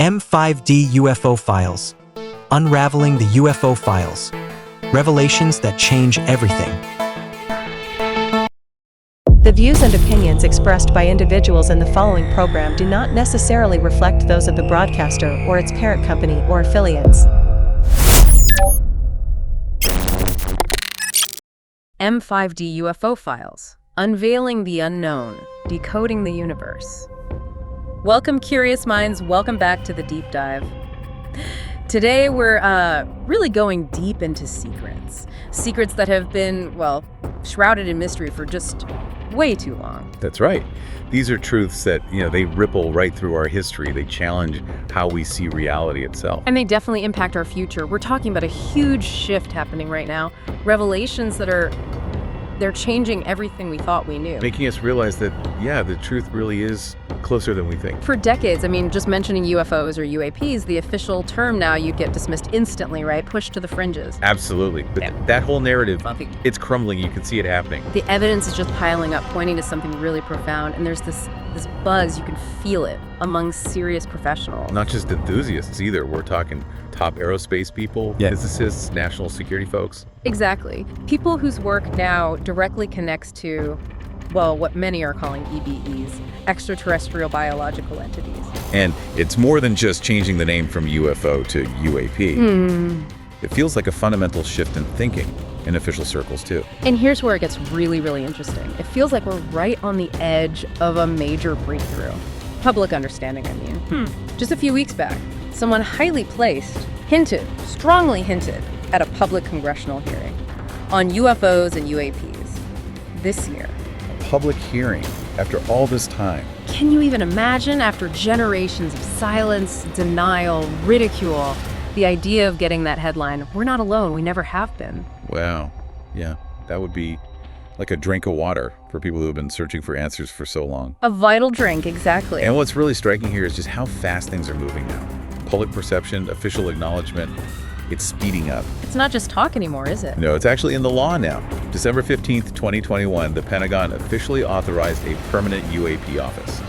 M5D UFO Files. Unraveling the UFO Files. Revelations that change everything. The views and opinions expressed by individuals in the following program do not necessarily reflect those of the broadcaster or its parent company or affiliates. M5D UFO Files. Unveiling the unknown, decoding the universe. Welcome, curious minds. Welcome back to the deep dive. Today we're really going deep into secrets. Secrets that have been, well, shrouded in mystery for just way too long. That's right. These are truths that, they ripple right through our history. They challenge how we see reality itself. And they definitely impact our future. We're talking about a huge shift happening right now. Revelations that they're changing everything we thought we knew. Making us realize that, the truth really is closer than we think. For decades, just mentioning UFOs or UAPs, the official term now, you'd get dismissed instantly, right? Pushed to the fringes. Absolutely. But that whole narrative, it's crumbling. You can see it happening. The evidence is just piling up, pointing to something really profound. And there's this buzz, you can feel it among serious professionals. Not just enthusiasts either. We're talking top aerospace people, physicists, national security folks. Exactly. People whose work now directly connects to, well, what many are calling EBEs, extraterrestrial biological entities. And it's more than just changing the name from UFO to UAP. It feels like a fundamental shift in thinking in official circles, too. And here's where it gets really, really interesting. It feels like we're right on the edge of a major breakthrough. Public understanding, I mean. Just a few weeks back, someone highly placed strongly hinted at a public congressional hearing on UFOs and UAPs this year. A public hearing after all this time. Can you even imagine, after generations of silence, denial, ridicule, the idea of getting that headline, "We're not alone, we never have been"? Wow. Yeah, that would be like a drink of water for people who have been searching for answers for so long. A vital drink, exactly. And what's really striking here is just how fast things are moving now. Public perception, official acknowledgement, it's speeding up. It's not just talk anymore, is it? No, it's actually in the law now. December 15th, 2021, the Pentagon officially authorized a permanent UAP office.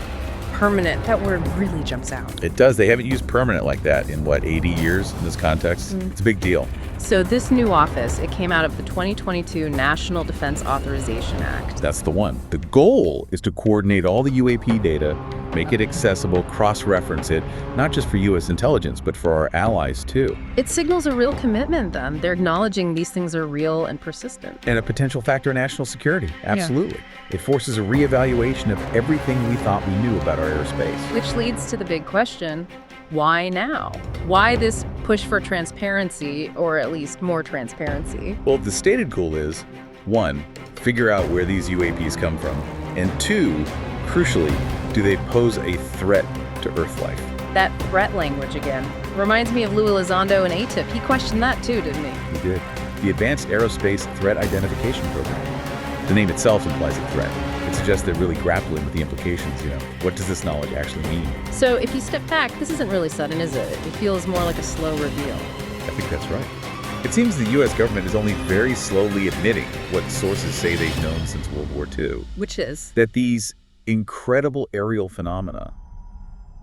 Permanent, that word really jumps out. It does. They haven't used permanent like that in, 80 years in this context? It's a big deal. So this new office, it came out of the 2022 National Defense Authorization Act. That's the one. The goal is to coordinate all the UAP data, make it accessible, cross-reference it, not just for U.S. intelligence, but for our allies, too. It signals a real commitment, then. They're acknowledging these things are real and persistent. And a potential factor in national security. Absolutely. Yeah. It forces a reevaluation of everything we thought we knew about our airspace. Which leads to the big question, why now? Why this push for transparency, or at least more transparency? Well, the stated goal is, 1, figure out where these UAPs come from, and 2, crucially, do they pose a threat to Earth life? That threat language again. Reminds me of Louis Elizondo and ATIP. He questioned that too, didn't he? He did. The Advanced Aerospace Threat Identification Program. The name itself implies a threat. It suggests they're really grappling with the implications, What does this knowledge actually mean? So if you step back, this isn't really sudden, is it? It feels more like a slow reveal. I think that's right. It seems the U.S. government is only very slowly admitting what sources say they've known since World War II. Which is? That these incredible aerial phenomena,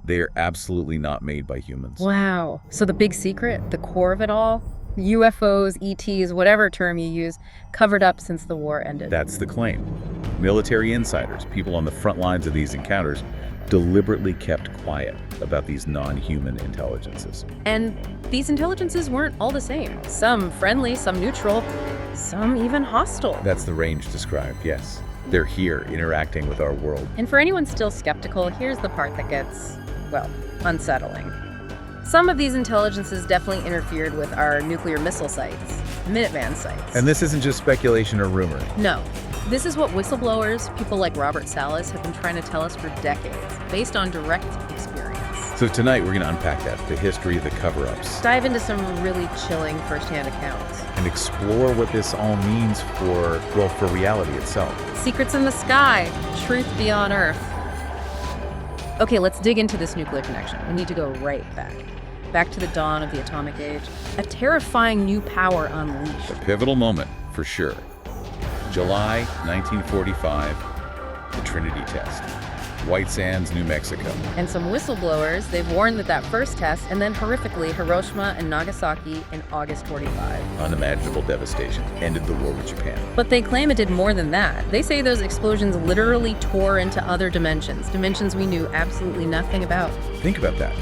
they are absolutely not made by humans. Wow. So the big secret, the core of it all, UFOs, ETs, whatever term you use, covered up since the war ended. That's the claim. Military insiders, people on the front lines of these encounters, deliberately kept quiet about these non-human intelligences. And these intelligences weren't all the same. Some friendly, some neutral, some even hostile. That's the range described, yes. They're here, interacting with our world. And for anyone still skeptical, here's the part that gets, unsettling. Some of these intelligences definitely interfered with our nuclear missile sites, Minuteman sites. And this isn't just speculation or rumor. No. This is what whistleblowers, people like Robert Salas, have been trying to tell us for decades, based on direct experience. So tonight we're going to unpack that, the history, the cover-ups. Dive into some really chilling firsthand accounts. And explore what this all means for reality itself. Secrets in the sky, truth beyond Earth. Okay, let's dig into this nuclear connection. We need to go right back to the dawn of the atomic age. A terrifying new power unleashed. A pivotal moment, for sure. July 1945, the Trinity test. White Sands, New Mexico. And some whistleblowers, they've warned that first test, and then horrifically, Hiroshima and Nagasaki in August 45. Unimaginable devastation ended the war with Japan. But they claim it did more than that. They say those explosions literally tore into other dimensions we knew absolutely nothing about. Think about that.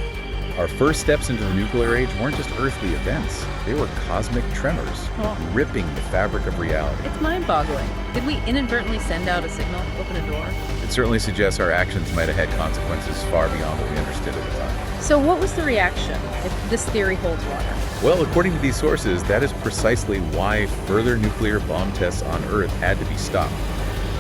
Our first steps into the nuclear age weren't just earthly events. They were cosmic tremors, ripping the fabric of reality. It's mind-boggling. Did we inadvertently send out a signal, open a door? It certainly suggests our actions might have had consequences far beyond what we understood at the time. So what was the reaction, if this theory holds water? Well, according to these sources, that is precisely why further nuclear bomb tests on Earth had to be stopped,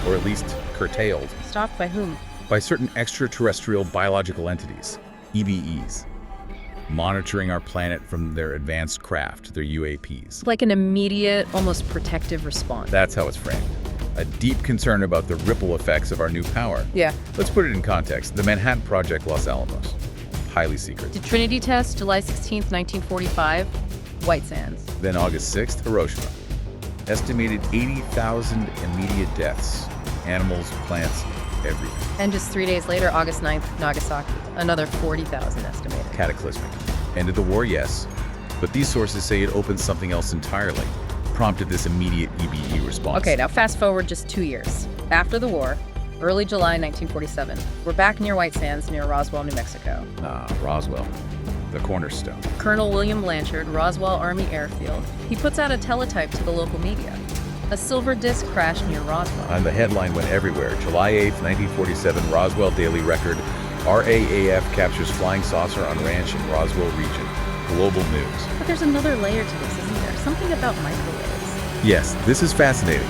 or at least curtailed. Stopped by whom? By certain extraterrestrial biological entities, EBEs, monitoring our planet from their advanced craft, their UAPs. Like an immediate, almost protective response. That's how it's framed. A deep concern about the ripple effects of our new power. Yeah. Let's put it in context. The Manhattan Project, Los Alamos. Highly secret. Did Trinity test July 16th, 1945? White Sands. Then August 6th, Hiroshima. Estimated 80,000 immediate deaths. Animals, plants, everything. And just 3 days later, August 9th, Nagasaki. Another 40,000 estimated. Cataclysmic. Ended the war, yes. But these sources say it opened something else entirely. Prompted this immediate EBE response. Okay, now fast forward just 2 years. After the war, early July 1947, we're back near White Sands, near Roswell, New Mexico. Roswell. The cornerstone. Colonel William Blanchard, Roswell Army Airfield, he puts out a teletype to the local media. A silver disc crashed near Roswell. And the headline went everywhere. July 8th, 1947, Roswell Daily Record. RAAF captures flying saucer on ranch in Roswell region. Global news. But there's another layer to this, isn't there? Something about microwaves. Yes, this is fascinating.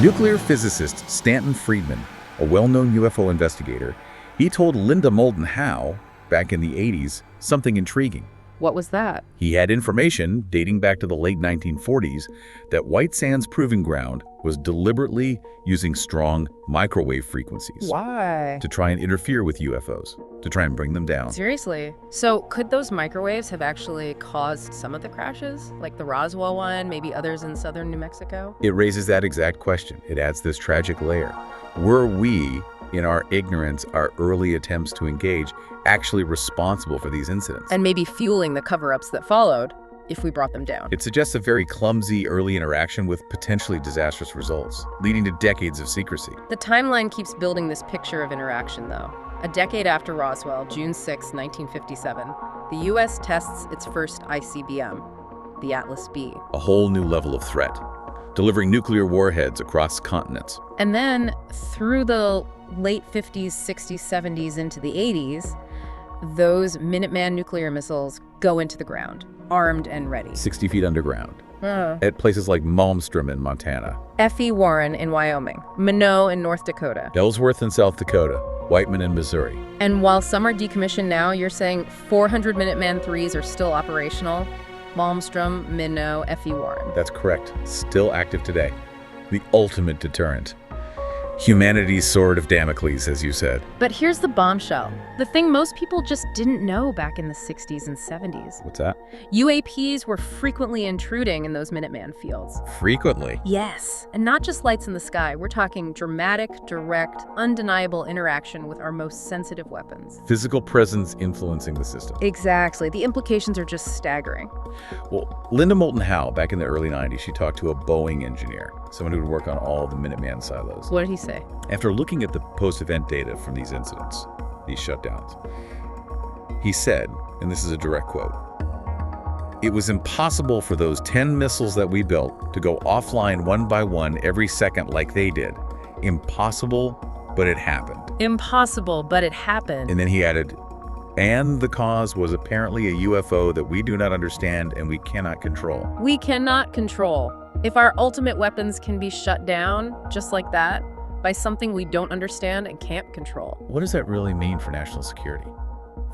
Nuclear physicist Stanton Friedman, a well-known UFO investigator, he told Linda Moulton Howe, back in the 80s, something intriguing. What was that? He had information, dating back to the late 1940s, that White Sands Proving Ground was deliberately using strong microwave frequencies. Why? To try and interfere with UFOs, to try and bring them down. Seriously? So could those microwaves have actually caused some of the crashes? Like the Roswell one, maybe others in southern New Mexico? It raises that exact question. It adds this tragic layer. Were we, in our ignorance, our early attempts to engage, actually responsible for these incidents? And maybe fueling the cover-ups that followed if we brought them down. It suggests a very clumsy early interaction with potentially disastrous results, leading to decades of secrecy. The timeline keeps building this picture of interaction, though. A decade after Roswell, June 6, 1957, the U.S. tests its first ICBM, the Atlas B. A whole new level of threat, delivering nuclear warheads across continents. And then, through the late 50s, 60s, 70s, into the 80s, those Minuteman nuclear missiles go into the ground, armed and ready. 60 feet underground. At places like Malmstrom in Montana. F.E. Warren in Wyoming, Minot in North Dakota. Ellsworth in South Dakota. Whiteman in Missouri. And while some are decommissioned now, you're saying 400 Minuteman IIIs are still operational? Malmstrom, Minot, F.E. Warren. That's correct. Still active today. The ultimate deterrent. Humanity's sword of Damocles, as you said. But here's the bombshell. The thing most people just didn't know back in the 60s and 70s. What's that? UAPs were frequently intruding in those Minuteman fields. Frequently? Yes, and not just lights in the sky. We're talking dramatic, direct, undeniable interaction with our most sensitive weapons. Physical presence influencing the system. Exactly. The implications are just staggering. Well, Linda Moulton Howe, back in the early 90s, she talked to a Boeing engineer, someone who would work on all the Minuteman silos. What did he say? After looking at the post-event data from these incidents, these shutdowns, he said, and this is a direct quote, "It was impossible for those 10 missiles that we built to go offline one by one every second like they did. Impossible, but it happened." Impossible, but it happened. And then he added, "And the cause was apparently a UFO that we do not understand and we cannot control." We cannot control. If our ultimate weapons can be shut down, just like that, by something we don't understand and can't control. What does that really mean for national security?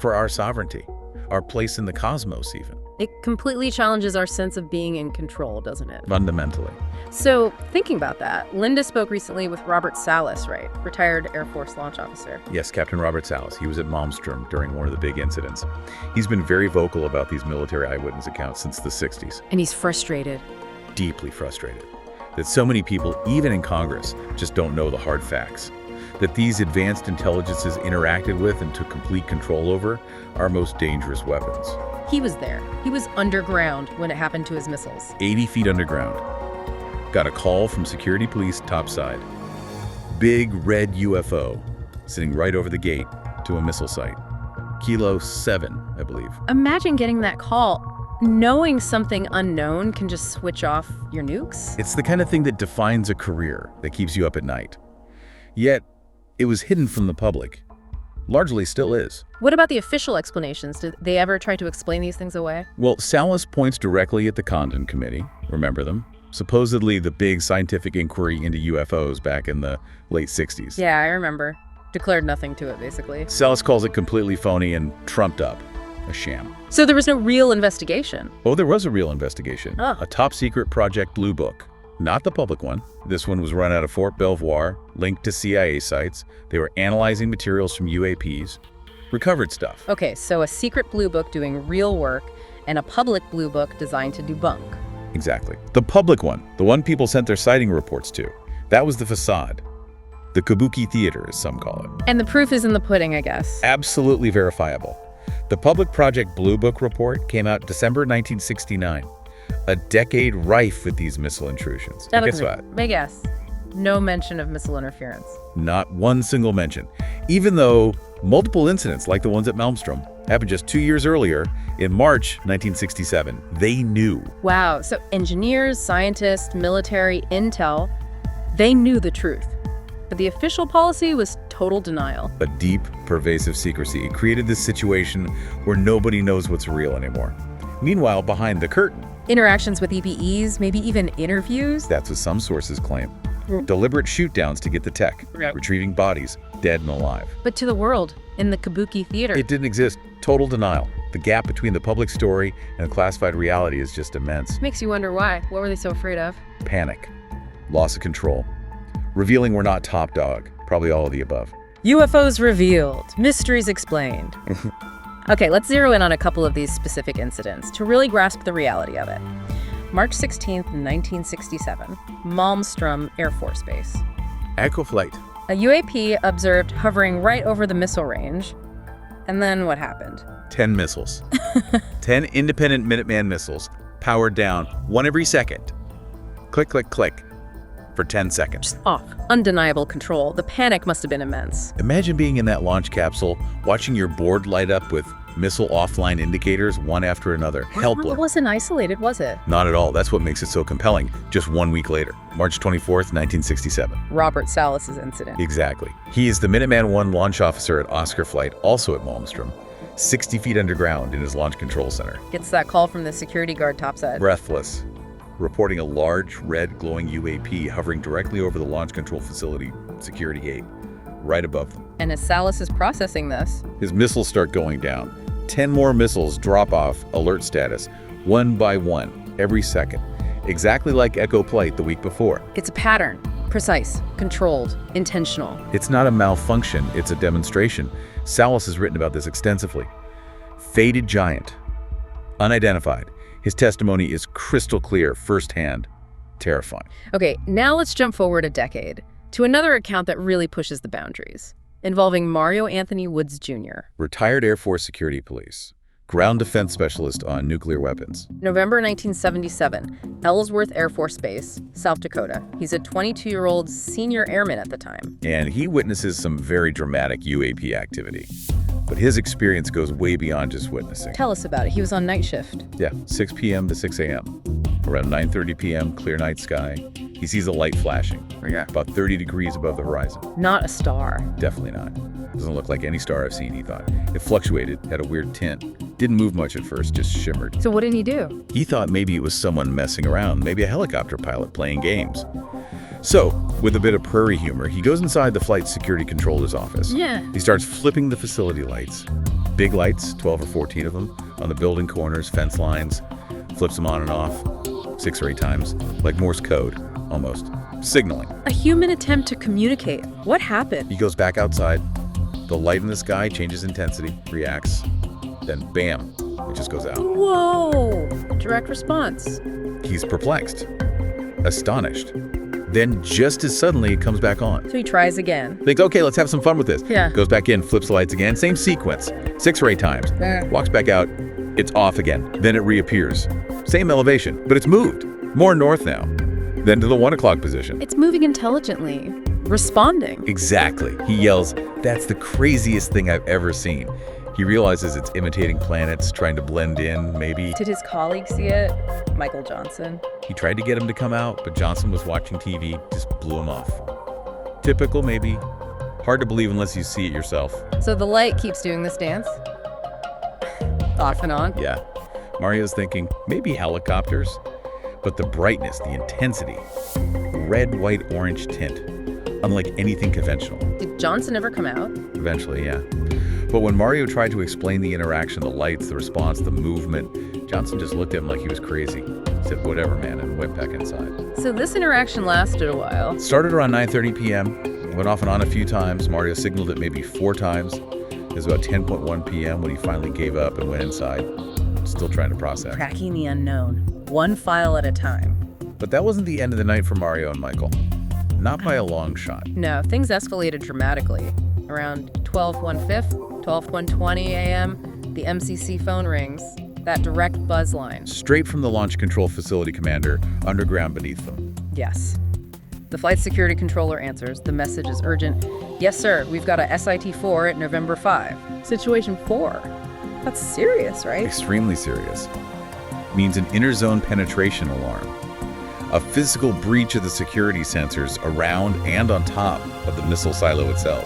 For our sovereignty? Our place in the cosmos, even? It completely challenges our sense of being in control, doesn't it? Fundamentally. So, thinking about that, Linda spoke recently with Robert Salas, right? Retired Air Force launch officer. Yes, Captain Robert Salas. He was at Malmstrom during one of the big incidents. He's been very vocal about these military eyewitness accounts since the 60s. And he's frustrated. Deeply frustrated that so many people, even in Congress, just don't know the hard facts. that these advanced intelligences interacted with and took complete control over our most dangerous weapons. He was there. He was underground when it happened to his missiles. 80 feet underground. Got a call from security police topside. Big red UFO sitting right over the gate to a missile site. Kilo 7, I believe. Imagine getting that call. Knowing something unknown can just switch off your nukes. It's the kind of thing that defines a career, that keeps you up at night. Yet, it was hidden from the public. Largely still is. What about the official explanations? Did they ever try to explain these things away? Well, Salas points directly at the Condon Committee. Remember them? Supposedly the big scientific inquiry into UFOs back in the late 60s. Yeah, I remember. Declared nothing to it, basically. Salas calls it completely phony and trumped up. A sham. So there was no real investigation? Oh, there was a real investigation. Oh. A top-secret Project Blue Book. Not the public one. This one was run out of Fort Belvoir, linked to CIA sites. They were analyzing materials from UAPs, recovered stuff. Okay, so a secret blue book doing real work and a public blue book designed to debunk. Exactly. The public one, the one people sent their sighting reports to, that was the facade. The Kabuki Theater, as some call it. And the proof is in the pudding, I guess. Absolutely verifiable. The public Project Blue Book report came out December 1969. A decade rife with these missile intrusions. And guess what? Big guess. No mention of missile interference. Not one single mention. Even though multiple incidents, like the ones at Malmstrom, happened just 2 years earlier, in March 1967. They knew. Wow, so engineers, scientists, military, intel, they knew the truth. But the official policy was total denial. A deep, pervasive secrecy. It created this situation where nobody knows what's real anymore. Meanwhile, behind the curtain, Interactions with EPEs, maybe even interviews? that's what some sources claim. Deliberate shoot-downs to get the tech, retrieving bodies, dead and alive. But to the world, in the Kabuki Theater. It didn't exist. Total denial. The gap between the public story and the classified reality is just immense. Makes you wonder why. What were they so afraid of? Panic. Loss of control. Revealing we're not top dog. Probably all of the above. UFOs revealed. Mysteries explained. Okay, let's zero in on a couple of these specific incidents to really grasp the reality of it. March 16th, 1967, Malmstrom Air Force Base. Echo flight. A UAP observed hovering right over the missile range. And then what happened? 10 missiles. 10 independent Minuteman missiles, powered down, one every second. Click, click, click. For 10 seconds. Off. Undeniable control. The panic must have been immense. Imagine being in that launch capsule, watching your board light up with missile offline indicators one after another. Helpless. It wasn't isolated, was it? Not at all. That's what makes it so compelling. Just 1 week later, March 24th, 1967. Robert Salas's incident. Exactly. He is the Minuteman I launch officer at Oscar Flight, also at Malmstrom, 60 feet underground in his launch control center. Gets that call from the security guard topside. Breathless, reporting a large, red, glowing UAP hovering directly over the launch control facility security gate, right above them. And as Salas is processing this, His missiles start going down. 10 more missiles drop off alert status, one by one, every second. Exactly like Echo Flight the week before. it's a pattern. Precise, controlled, intentional. It's not a malfunction, it's a demonstration. Salas has written about this extensively. Faded giant, unidentified. His testimony is crystal clear, firsthand, terrifying. Okay, now let's jump forward a decade to another account that really pushes the boundaries, involving Mario Anthony Woods Jr. Retired Air Force Security Police, ground defense specialist on nuclear weapons. November 1977, Ellsworth Air Force Base, South Dakota. He's a 22-year-old senior airman at the time. And he witnesses some very dramatic UAP activity. But his experience goes way beyond just witnessing. Tell us about it. He was on night shift. Yeah, 6 p.m. to 6 a.m. Around 9:30 p.m., clear night sky. He sees a light flashing, about 30 degrees above the horizon. Not a star. Definitely not. Doesn't look like any star I've seen, he thought. It fluctuated, had a weird tint. Didn't move much at first, just shimmered. So what did he do? He thought maybe it was someone messing around, maybe a helicopter pilot playing games. So, with a bit of prairie humor, he goes inside the flight security controller's office. Yeah. He starts flipping the facility lights. Big lights, 12 or 14 of them, on the building corners, fence lines. Flips them on and off, 6 or 8 times, like Morse code, almost. Signaling. A human attempt to communicate. What happened? He goes back outside. The light in the sky changes intensity, reacts. Then bam, it just goes out. Whoa! Direct response. He's perplexed, astonished. Then just as suddenly, it comes back on. So he tries again. Thinks, okay, let's have some fun with this. Yeah. Goes back in, flips the lights again, same sequence, 6 or 8 times. Walks back out, it's off again. Then it reappears. Same elevation, but it's moved. More north now. Then to the 1 o'clock position. It's moving intelligently, responding. Exactly. He yells, "That's the craziest thing I've ever seen." He realizes it's imitating planets, trying to blend in, maybe. Did his colleague see it? Michael Johnson. He tried to get him to come out, but Johnson was watching TV, just blew him off. Typical, maybe. Hard to believe unless you see it yourself. So the light keeps doing this dance? Off and on? Yeah. Mario's thinking, maybe helicopters. But the brightness, the intensity, red, white, orange tint, unlike anything conventional. Did Johnson ever come out? Eventually, yeah. But when Mario tried to explain the interaction, the lights, the response, the movement, Johnson just looked at him like he was crazy. He said, "Whatever, man," and went back inside. So this interaction lasted a while. It started around 9:30 p.m., went off and on a few times. Mario signaled it maybe 4 times. It was about 10:1 p.m. when he finally gave up and went inside, still trying to process. Tracking the unknown, one file at a time. But that wasn't the end of the night for Mario and Michael. Not by a long shot. No, things escalated dramatically. Around 12:15, 12:20 a.m., the MCC phone rings. That direct buzz line. Straight from the Launch Control Facility commander, underground beneath them. Yes. The flight security controller answers. The message is urgent. "Yes, sir. We've got a SIT-4 at November 5. Situation 4. That's serious, right? Extremely serious. Means an inner zone penetration alarm. A physical breach of the security sensors around and on top of the missile silo itself.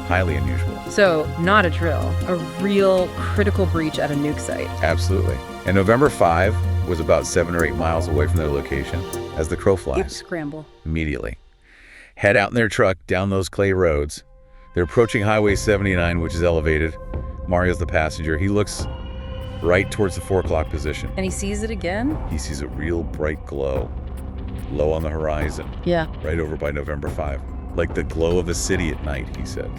Highly unusual. So, not a drill. A real critical breach at a nuke site. Absolutely. And November 5 was about 7 or 8 miles away from their location as the crow flies. Scramble. Immediately. Head out in their truck down those clay roads. They're approaching Highway 79, which is elevated. Mario's the passenger. He looks right towards the 4 o'clock position. And he sees it again? He sees a real bright glow. Low on the horizon. Yeah. Right over by November 5. Like the glow of a city at night, he said.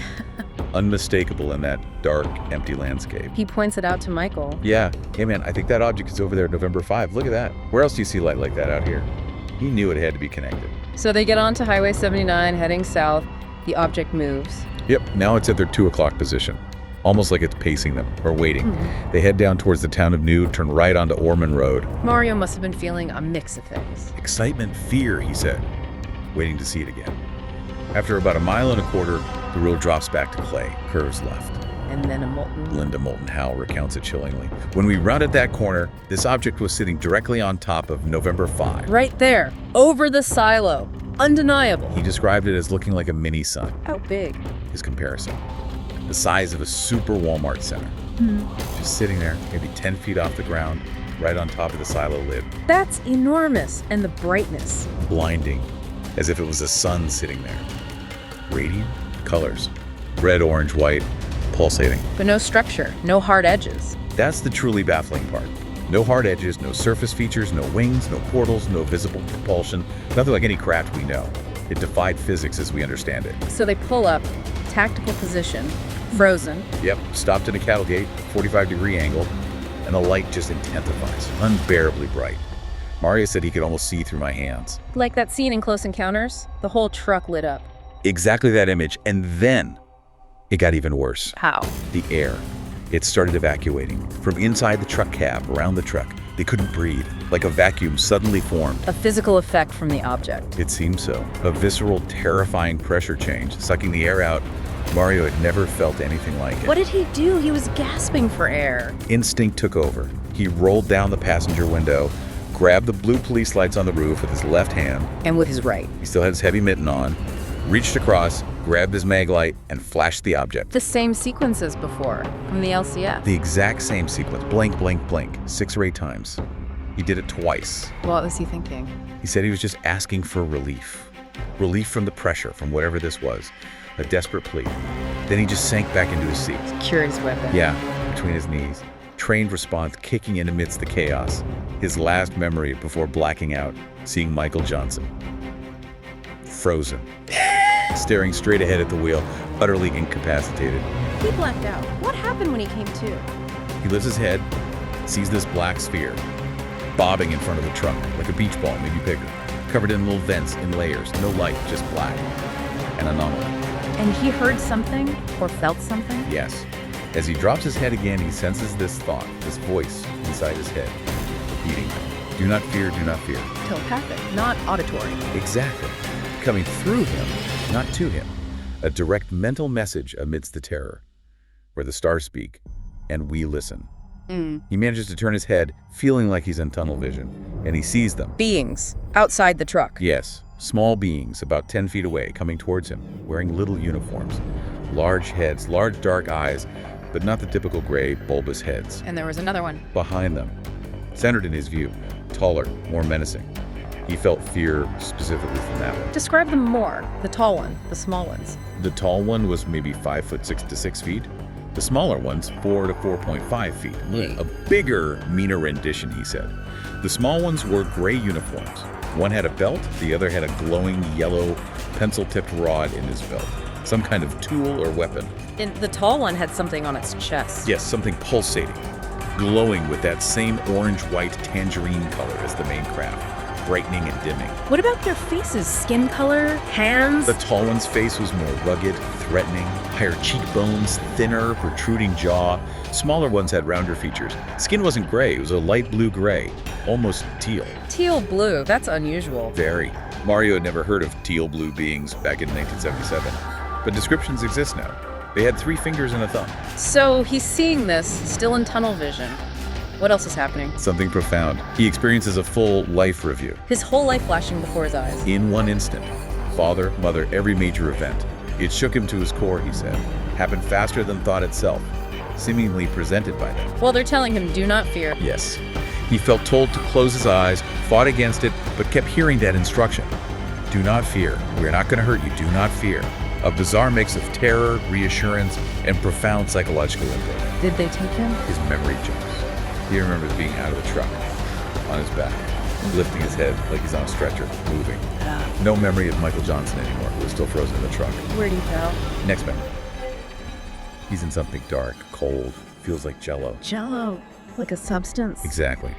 Unmistakable in that dark, empty landscape. He points it out to Michael. Yeah. Hey, man, I think that object is over there at November 5. Look at that. Where else do you see light like that out here? He knew it had to be connected. So they get onto Highway 79, heading south. The object moves. Yep. Now it's at their 2 o'clock position. Almost like it's pacing them, or waiting. They head down towards the town of New, turn right onto Orman Road. Mario must have been feeling a mix of things. Excitement, fear, he said, waiting to see it again. After about 1.25 miles, the road drops back to clay, curves left. And then a molten... Linda Moulton Howell recounts it chillingly. When we rounded that corner, this object was sitting directly on top of November 5. Right there, over the silo. Undeniable. He described it as looking like a mini sun. How big? His comparison. The size of a super Walmart center. Just sitting there, maybe 10 feet off the ground, right on top of the silo lid. That's enormous. And the brightness. Blinding, as if it was a sun sitting there. Radiant colors. Red, orange, white, pulsating. But no structure, no hard edges. That's the truly baffling part. No hard edges, no surface features, no wings, no portals, no visible propulsion. Nothing like any craft we know. It defied physics as we understand it. So they pull up, tactical position, frozen. Yep, stopped in a cattle gate, 45-degree angle, and the light just intensifies, unbearably bright. Mario said he could almost see through my hands. Like that scene in Close Encounters, the whole truck lit up. Exactly that image, and then it got even worse. How? The air. It started evacuating. From inside the truck cab, around the truck, they couldn't breathe, like a vacuum suddenly formed. A physical effect from the object. It seemed so. A visceral, terrifying pressure change, sucking the air out. Mario had never felt anything like it. What did he do? He was gasping for air. Instinct took over. He rolled down the passenger window, grabbed the blue police lights on the roof with his left hand. And with his right. He still had his heavy mitten on, reached across, grabbed his mag light, and flashed the object. The same sequence as before, from the LCF. The exact same sequence. Blink, blink, blink. 6 or 8 times. He did it twice. What was he thinking? He said he was just asking for relief. Relief from the pressure, from whatever this was. A desperate plea. Then he just sank back into his seat. Curious weapon. Yeah, between his knees. Trained response kicking in amidst the chaos. His last memory before blacking out, seeing Michael Johnson. Frozen. Staring straight ahead at the wheel, utterly incapacitated. He blacked out. What happened when he came to? He lifts his head, sees this black sphere, bobbing in front of the truck, like a beach ball, maybe bigger. covered in little vents in layers, no light, just black. An anomaly. And he heard something or felt something? Yes. As he drops his head again, he senses this thought, this voice inside his head, repeating, do not fear, do not fear. Telepathic, not auditory. Exactly. Coming through him, not to him. A direct mental message amidst the terror, where the stars speak, and we listen. He manages to turn his head, feeling like he's in tunnel vision, and he sees them. Beings outside the truck. Yes, small beings about 10 feet away, coming towards him, wearing little uniforms. Large heads, large dark eyes, but not the typical gray, bulbous heads. And there was another one. Behind them, centered in his view, taller, more menacing. He felt fear specifically from that one. Describe them more. The tall one, the small ones. The tall one was maybe 5'6" to 6 feet. The smaller ones, 4 to 4.5 feet. A bigger, meaner rendition, he said. The small ones wore gray uniforms. One had a belt, the other had a glowing yellow pencil-tipped rod in his belt. Some kind of tool or weapon. And the tall one had something on its chest. Yes, something pulsating, glowing with that same orange-white tangerine color as the main craft, brightening and dimming. What about their faces? Skin color? Hands? The tall one's face was more rugged, threatening, higher cheekbones, thinner, protruding jaw. Smaller ones had rounder features. Skin wasn't gray, it was a light blue gray, almost teal. Teal blue, that's unusual. Very. Mario had never heard of teal blue beings back in 1977, but descriptions exist now. They had 3 fingers and a thumb. So he's seeing this, still in tunnel vision. What else is happening? Something profound. He experiences a full life review. His whole life flashing before his eyes. In one instant. Father, mother, every major event. It shook him to his core, he said. Happened faster than thought itself, seemingly presented by them. Well, they're telling him, do not fear. Yes. He felt told to close his eyes, fought against it, but kept hearing that instruction. Do not fear. We're not going to hurt you. Do not fear. A bizarre mix of terror, reassurance, and profound psychological input. Did they take him? His memory jumps. He remembers being out of the truck, on his back, lifting his head like he's on a stretcher, moving. No memory of Michael Johnson anymore, who was still frozen in the truck. Where'd he go? Next memory. He's in something dark, cold, feels like jello. Jello, like a substance. Exactly.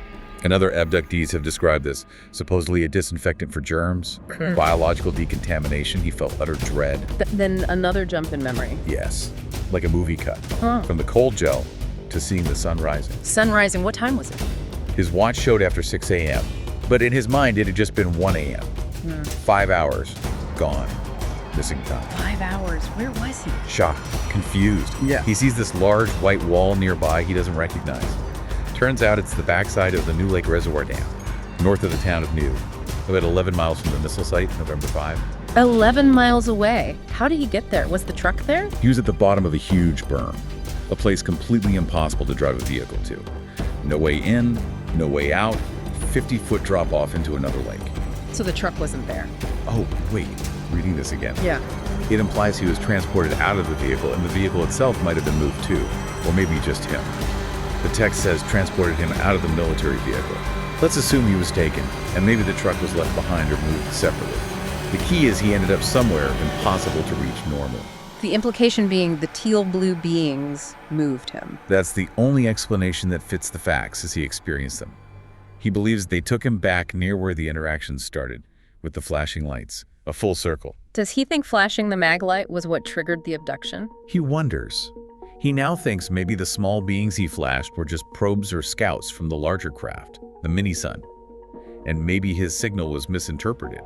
And other abductees have described this. Supposedly a disinfectant for germs, biological decontamination. He felt utter dread. Then another jump in memory. Yes, like a movie cut. From the cold gel to seeing the sun rising. Sun rising, what time was it? His watch showed after 6 a.m., but in his mind it had just been 1 a.m. 5 hours, gone, missing time. 5 hours, where was he? Shocked, confused. He sees this large white wall nearby he doesn't recognize. Turns out it's the backside of the New Lake Reservoir Dam, north of the town of New, about 11 miles from the missile site, November 5. 11 miles away. How did he get there? Was the truck there? He was at the bottom of a huge berm, a place completely impossible to drive a vehicle to. No way in, no way out, 50-foot drop off into another lake. So the truck wasn't there. Oh, wait, reading this again. Yeah. It implies he was transported out of the vehicle and the vehicle itself might have been moved too, or maybe just him. The text says transported him out of the military vehicle. Let's assume he was taken, and maybe the truck was left behind or moved separately. The key is he ended up somewhere impossible to reach normally. The implication being the teal blue beings moved him. That's the only explanation that fits the facts as he experienced them. He believes they took him back near where the interaction started, with the flashing lights, a full circle. Does he think flashing the mag light was what triggered the abduction? He wonders. He now thinks maybe the small beings he flashed were just probes or scouts from the larger craft, the mini-sun. And maybe his signal was misinterpreted,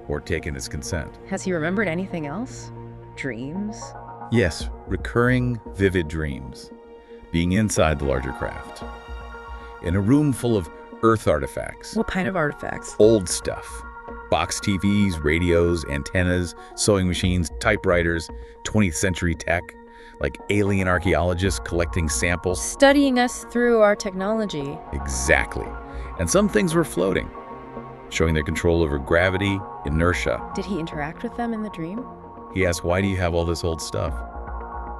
or taken as consent. Has he remembered anything else? Dreams? Yes, recurring, vivid dreams. Being inside the larger craft. In a room full of Earth artifacts. What kind of artifacts? Old stuff. Box TVs, radios, antennas, sewing machines, typewriters, 20th century tech. Like alien archaeologists collecting samples. Studying us through our technology. Exactly. And some things were floating, showing their control over gravity, inertia. Did he interact with them in the dream? He asked, why do you have all this old stuff?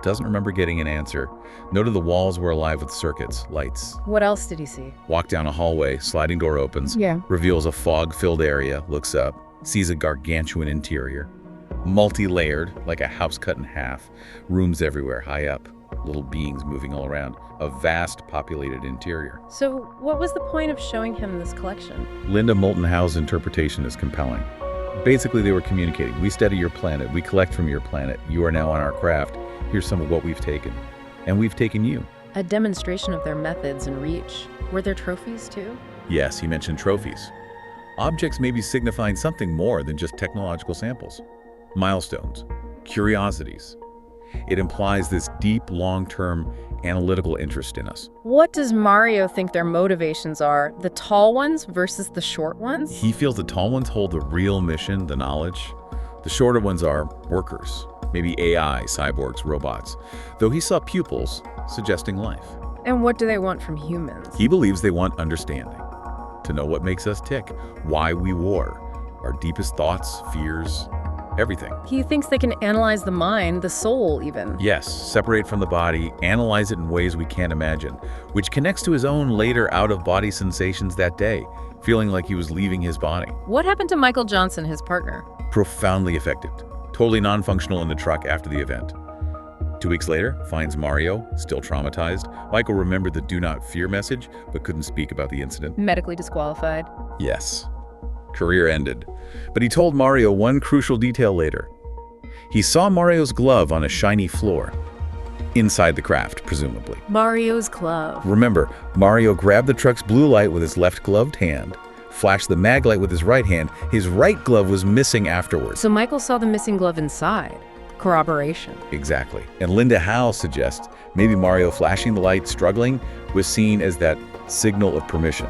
Doesn't remember getting an answer. Noted the walls were alive with circuits, lights. What else did he see? Walk down a hallway, sliding door opens. Reveals a fog-filled area, looks up, sees a gargantuan interior. Multi-layered, like a house cut in half. Rooms everywhere, high up. little beings moving all around, a vast populated interior. So what was the point of showing him this collection? Linda Moulton Howe's interpretation is compelling. Basically, they were communicating. We study your planet. We collect from your planet. You are now on our craft. Here's some of what we've taken. And we've taken you. A demonstration of their methods and reach. Were there trophies too? Yes, he mentioned trophies. Objects may be signifying something more than just technological samples. Milestones, curiosities. It implies this deep, long-term analytical interest in us. What does Mario think their motivations are? The tall ones versus the short ones? He feels the tall ones hold the real mission, the knowledge. The shorter ones are workers, maybe AI, cyborgs, robots, though he saw pupils suggesting life. And what do they want from humans? He believes they want understanding, to know what makes us tick, why we war, our deepest thoughts, fears, everything. He thinks they can analyze the mind, the soul even. Yes, separate from the body, analyze it in ways we can't imagine, which connects to his own later out-of-body sensations that day, feeling like he was leaving his body. What happened to Michael Johnson, his partner? Profoundly affected, totally non-functional in the truck after the event. 2 weeks later, finds Mario, still traumatized. Michael remembered the do not fear message, but couldn't speak about the incident. Medically disqualified. Yes. Career ended. But he told Mario one crucial detail later. He saw Mario's glove on a shiny floor. Inside the craft, presumably. Mario's glove. Remember, Mario grabbed the truck's blue light with his left gloved hand, flashed the mag light with his right hand. His right glove was missing afterwards. So Michael saw the missing glove inside. Corroboration. Exactly. And Linda Howe suggests maybe Mario flashing the light, struggling, was seen as that signal of permission.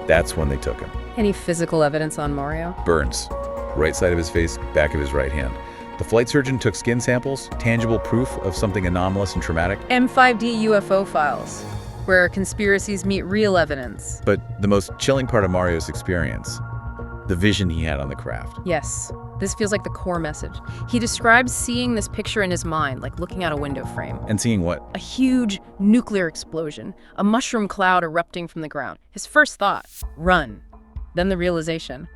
That's when they took him. Any physical evidence on Mario? Burns. Right side of his face, back of his right hand. The flight surgeon took skin samples, tangible proof of something anomalous and traumatic. M5D UFO Files, where conspiracies meet real evidence. But the most chilling part of Mario's experience, the vision he had on the craft. Yes, this feels like the core message. He describes seeing this picture in his mind, like looking out a window frame. And seeing what? A huge nuclear explosion, a mushroom cloud erupting from the ground. His first thought, run. Then the realization,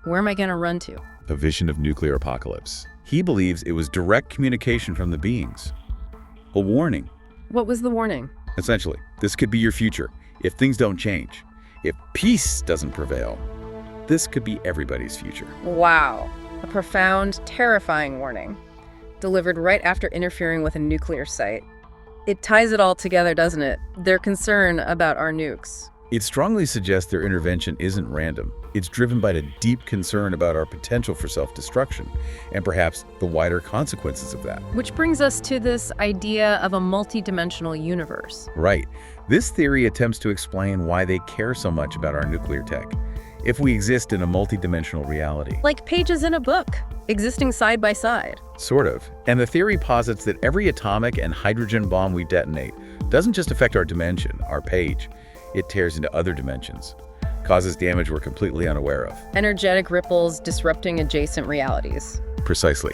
where am I gonna run to? A vision of nuclear apocalypse. He believes it was direct communication from the beings. A warning. What was the warning? Essentially, this could be your future if things don't change. If peace doesn't prevail, this could be everybody's future. Wow. A profound, terrifying warning, delivered right after interfering with a nuclear site. It ties it all together, doesn't it? Their concern about our nukes. It strongly suggests their intervention isn't random. It's driven by a deep concern about our potential for self-destruction, and perhaps the wider consequences of that. Which brings us to this idea of a multidimensional universe. Right. This theory attempts to explain why they care so much about our nuclear tech. If we exist in a multidimensional reality. Like pages in a book, existing side by side. Sort of. And the theory posits that every atomic and hydrogen bomb we detonate doesn't just affect our dimension, our page. It tears into other dimensions, causes damage we're completely unaware of. Energetic ripples disrupting adjacent realities. Precisely.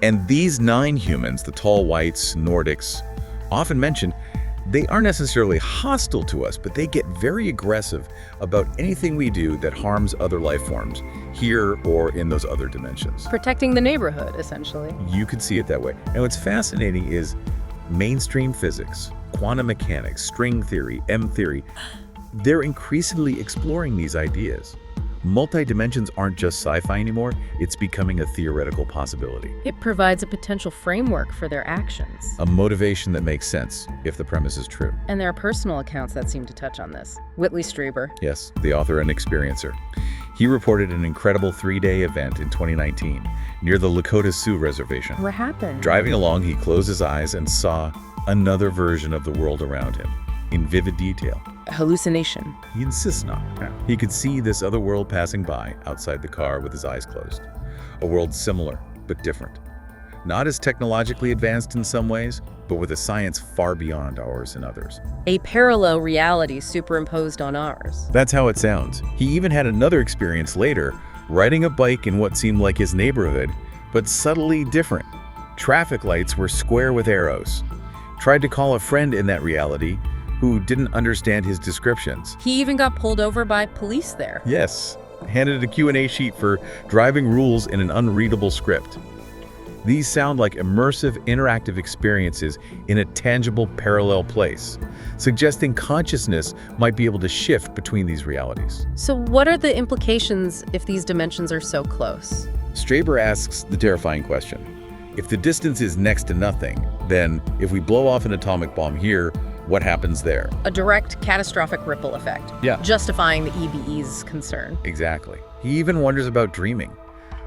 And these 9 humans, the tall whites, Nordics, often mentioned, they aren't necessarily hostile to us, but they get very aggressive about anything we do that harms other life forms, here or in those other dimensions. Protecting the neighborhood, essentially. You could see it that way. And what's fascinating is mainstream physics, quantum mechanics, string theory, M theory, they're increasingly exploring these ideas. Multi-dimensions aren't just sci-fi anymore, it's becoming a theoretical possibility. It provides a potential framework for their actions. A motivation that makes sense, if the premise is true. And there are personal accounts that seem to touch on this. Whitley Strieber. Yes, the author and experiencer. He reported an incredible 3-day event in 2019 near the Lakota Sioux Reservation. What happened? Driving along, he closed his eyes and saw another version of the world around him, in vivid detail. A hallucination. He insists not. He could see this other world passing by outside the car with his eyes closed. A world similar, but different. Not as technologically advanced in some ways, but with a science far beyond ours in others. A parallel reality superimposed on ours. That's how it sounds. He even had another experience later, riding a bike in what seemed like his neighborhood, but subtly different. Traffic lights were square with arrows. Tried to call a friend in that reality, who didn't understand his descriptions. He even got pulled over by police there. Yes, handed a Q&A sheet for driving rules in an unreadable script. These sound like immersive, interactive experiences in a tangible, parallel place, suggesting consciousness might be able to shift between these realities. So what are the implications if these dimensions are so close? Straber asks the terrifying question. If the distance is next to nothing, then if we blow off an atomic bomb here, what happens there? A direct, catastrophic ripple effect. Yeah. Justifying the EBE's concern. Exactly. He even wonders about dreaming.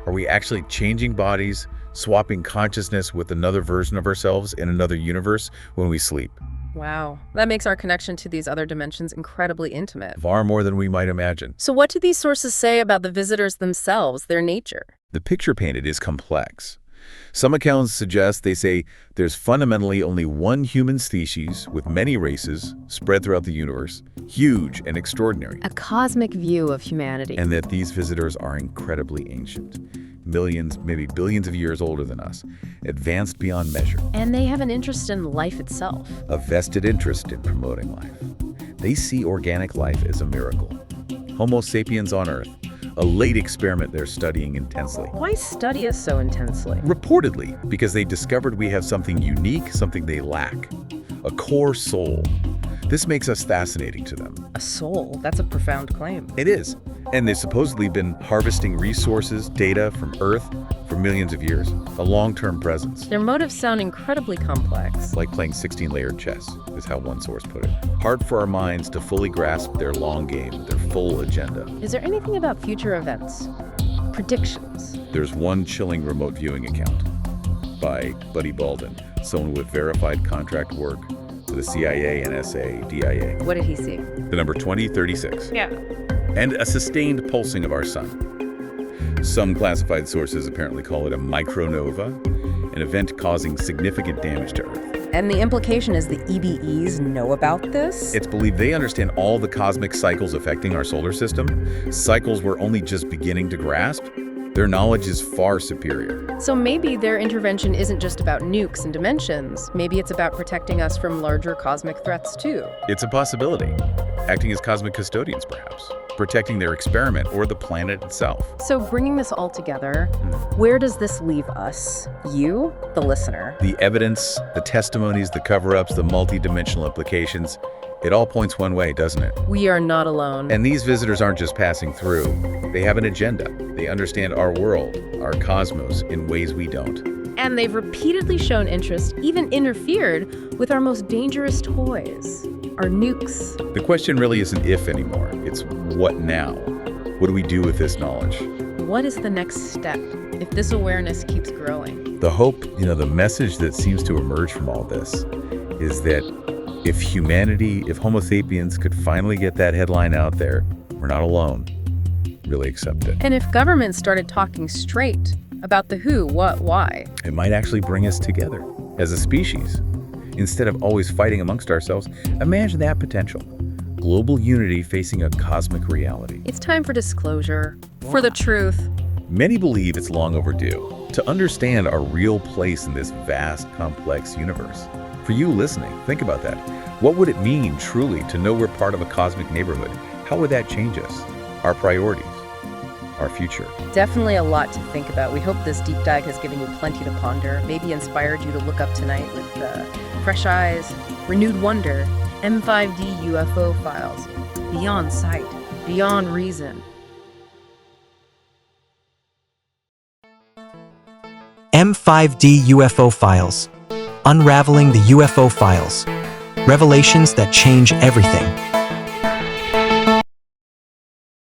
Are we actually changing bodies, swapping consciousness with another version of ourselves in another universe when we sleep? Wow. That makes our connection to these other dimensions incredibly intimate. Far more than we might imagine. So what do these sources say about the visitors themselves, their nature? The picture painted is complex. Some accounts suggest they say there's fundamentally only one human species with many races spread throughout the universe, huge and extraordinary. A cosmic view of humanity. And that these visitors are incredibly ancient. Millions, maybe billions of years older than us, advanced beyond measure. And they have an interest in life itself. A vested interest in promoting life. They see organic life as a miracle. Homo sapiens on Earth, a late experiment they're studying intensely. Why study us so intensely? Reportedly, because they discovered we have something unique, something they lack. A core soul. This makes us fascinating to them. A soul? That's a profound claim. It is. And they've supposedly been harvesting resources, data from Earth for millions of years. A long-term presence. Their motives sound incredibly complex. Like playing 16-layered chess, is how one source put it. Hard for our minds to fully grasp their long game, their full agenda. Is there anything about future events? Predictions? There's one chilling remote viewing account by Buddy Baldwin, someone with verified contract work for the CIA, NSA, DIA. What did he see? The number 2036. Yeah. And a sustained pulsing of our sun. Some classified sources apparently call it a micronova, an event causing significant damage to Earth. And the implication is the EBEs know about this? It's believed they understand all the cosmic cycles affecting our solar system, cycles we're only just beginning to grasp. Their knowledge is far superior. So maybe their intervention isn't just about nukes and dimensions. Maybe it's about protecting us from larger cosmic threats too. It's a possibility. Acting as cosmic custodians, perhaps. Protecting their experiment or the planet itself. So bringing this all together, where does this leave us? You, the listener. The evidence, the testimonies, the cover-ups, the multi-dimensional implications, it all points one way, doesn't it? We are not alone. And these visitors aren't just passing through. They have an agenda. They understand our world, our cosmos, in ways we don't. And they've repeatedly shown interest, even interfered, with our most dangerous toys, our nukes. The question really isn't if anymore. It's what now? What do we do with this knowledge? What is the next step if this awareness keeps growing? The hope, the message that seems to emerge from all this is that if humanity, if Homo sapiens could finally get that headline out there, we're not alone. Really accept it. And if governments started talking straight about the who, what, why, it might actually bring us together as a species. Instead of always fighting amongst ourselves, imagine that potential. Global unity facing a cosmic reality. It's time for disclosure, for the truth. Many believe it's long overdue to understand our real place in this vast, complex universe. For you listening, think about that. What would it mean truly to know we're part of a cosmic neighborhood? How would that change us? Our priorities? Our future? Definitely a lot to think about. We hope this deep dive has given you plenty to ponder, maybe inspired you to look up tonight with fresh eyes, renewed wonder. M5D UFO Files. Beyond sight, beyond reason. M5D UFO Files. Unraveling the UFO Files. Revelations that change everything.